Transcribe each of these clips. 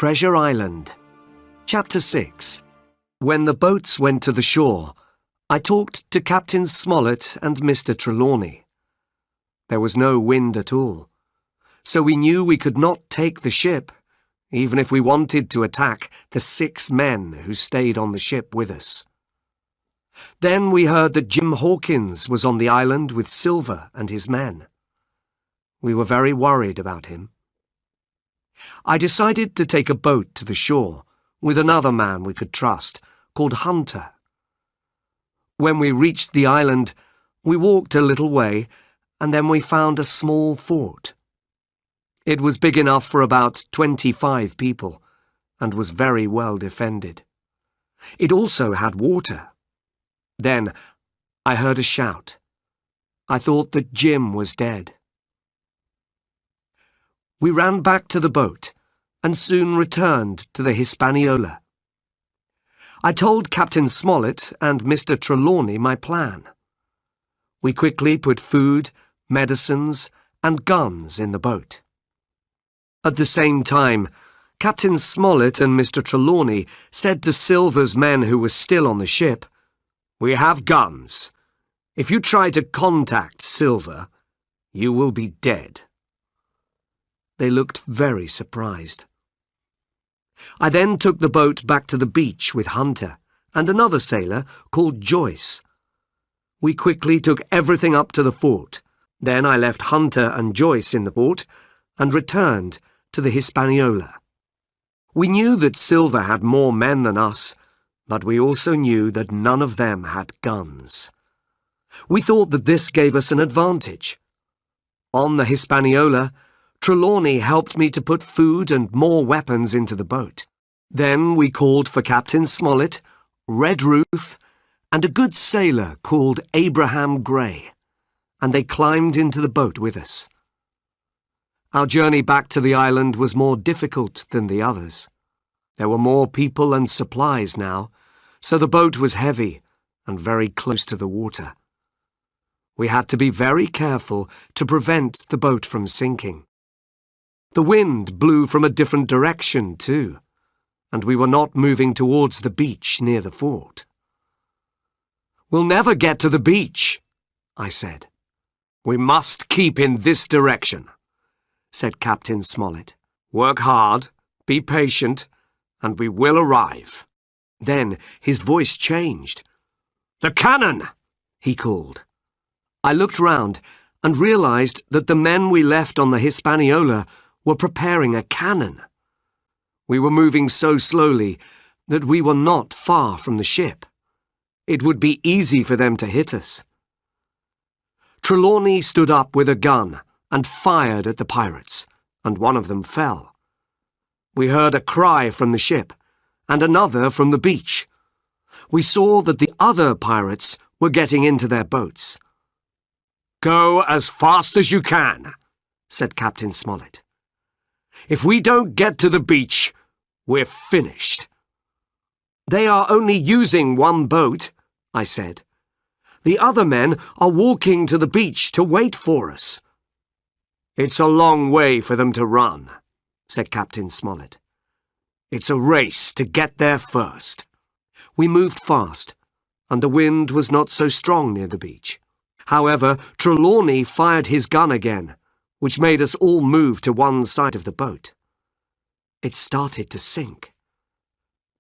Treasure Island. Chapter 6. When the boats went to the shore, I talked to Captain Smollett and Mr. Trelawney. There was no wind at all, so we knew we could not take the ship, even if we wanted to attack the 6 men who stayed on the ship with us. Then we heard that Jim Hawkins was on the island with Silver and his men. We were very worried about him. I decided to take a boat to the shore with another man we could trust, called Hunter. When we reached the island, we walked a little way, and then we found a small fort. It was big enough for about 25 people, and was very well defended. It also had water. Then I heard a shout. I thought that Jim was dead. We ran back to the boat and soon returned to the Hispaniola. I told Captain Smollett and Mr. Trelawney my plan. We quickly put food, medicines, and guns in the boat. At the same time, Captain Smollett and Mr. Trelawney said to Silver's men who were still on the ship, "We have guns. If you try to contact Silver, you will be dead." They looked very surprised. I then took the boat back to the beach with Hunter and another sailor called Joyce. We quickly took everything up to the fort. Then I left Hunter and Joyce in the fort and returned to the Hispaniola. We knew that Silver had more men than us, but we also knew that none of them had guns. We thought that this gave us an advantage. On the Hispaniola, Trelawney helped me to put food and more weapons into the boat. Then we called for Captain Smollett, Red Ruth, and a good sailor called Abraham Gray, and they climbed into the boat with us. Our journey back to the island was more difficult than the others. There were more people and supplies now, so the boat was heavy and very close to the water. We had to be very careful to prevent the boat from sinking. The wind blew from a different direction, too, and we were not moving towards the beach near the fort. "We'll never get to the beach," I said. "We must keep in this direction," said Captain Smollett. "Work hard, be patient, and we will arrive." Then his voice changed. "The cannon!" he called. I looked round and realized that the men we left on the Hispaniola were preparing a cannon. We were moving so slowly that we were not far from the ship. It would be easy for them to hit us. Trelawney stood up with a gun and fired at the pirates, and one of them fell. We heard a cry from the ship, and another from the beach. We saw that the other pirates were getting into their boats. "Go as fast as you can," said Captain Smollett. "If we don't get to the beach, we're finished." "They are only using one boat," I said. "The other men are walking to the beach to wait for us." "It's a long way for them to run," said Captain Smollett. "It's a race to get there first." We moved fast, and the wind was not so strong near the beach. However, Trelawney fired his gun again, which made us all move to one side of the boat. It started to sink,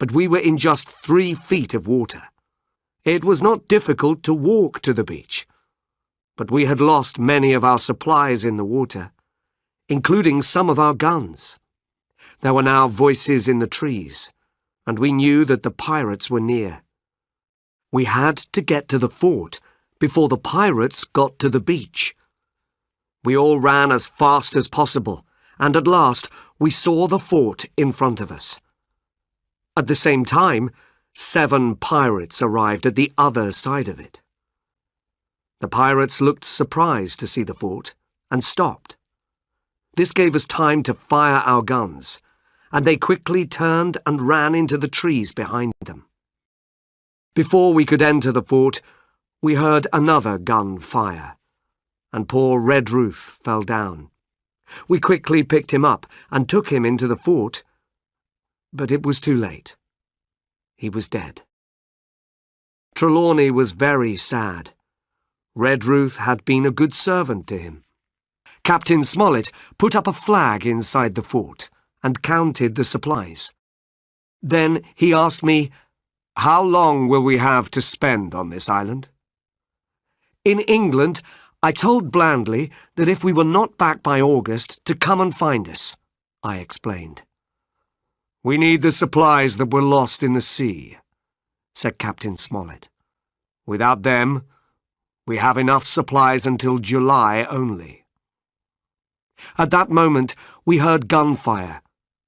but we were in just 3 feet of water. It was not difficult to walk to the beach, but we had lost many of our supplies in the water, including some of our guns. There were now voices in the trees, and we knew that the pirates were near. We had to get to the fort before the pirates got to the beach. We all ran as fast as possible, and at last we saw the fort in front of us. At the same time, 7 pirates arrived at the other side of it. The pirates looked surprised to see the fort and stopped. This gave us time to fire our guns, and they quickly turned and ran into the trees behind them. Before we could enter the fort, we heard another gun fire, and poor Red Ruth fell down. We quickly picked him up and took him into the fort, But it was too late. He was dead. Trelawney was very sad. Redruth had been a good servant to him. Captain Smollett put up a flag inside the fort and counted the supplies. Then he asked me, "How long will we have to spend on this island?" In England, I told blandly that if we were not back by August, to come and find us, I explained. "We need the supplies that were lost in the sea," said Captain Smollett. "Without them, we have enough supplies until July only." At that moment, we heard gunfire,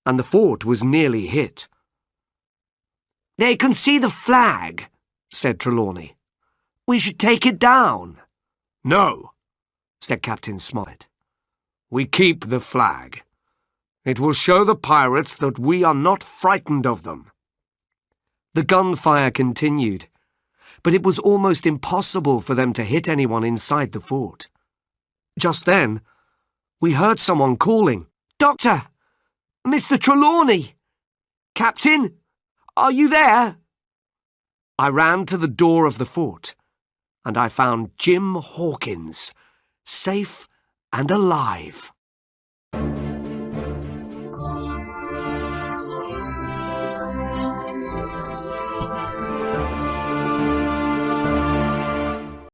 and the fort was nearly hit. "They can see the flag," said Trelawney. "We should take it down." "No," said Captain Smollett. "We keep the flag. It will show the pirates that we are not frightened of them." The gunfire continued, but it was almost impossible for them to hit anyone inside the fort. Just then, we heard someone calling, "Doctor! Mr. Trelawney! Captain! Are you there?" I ran to the door of the fort, and I found Jim Hawkins, safe and alive.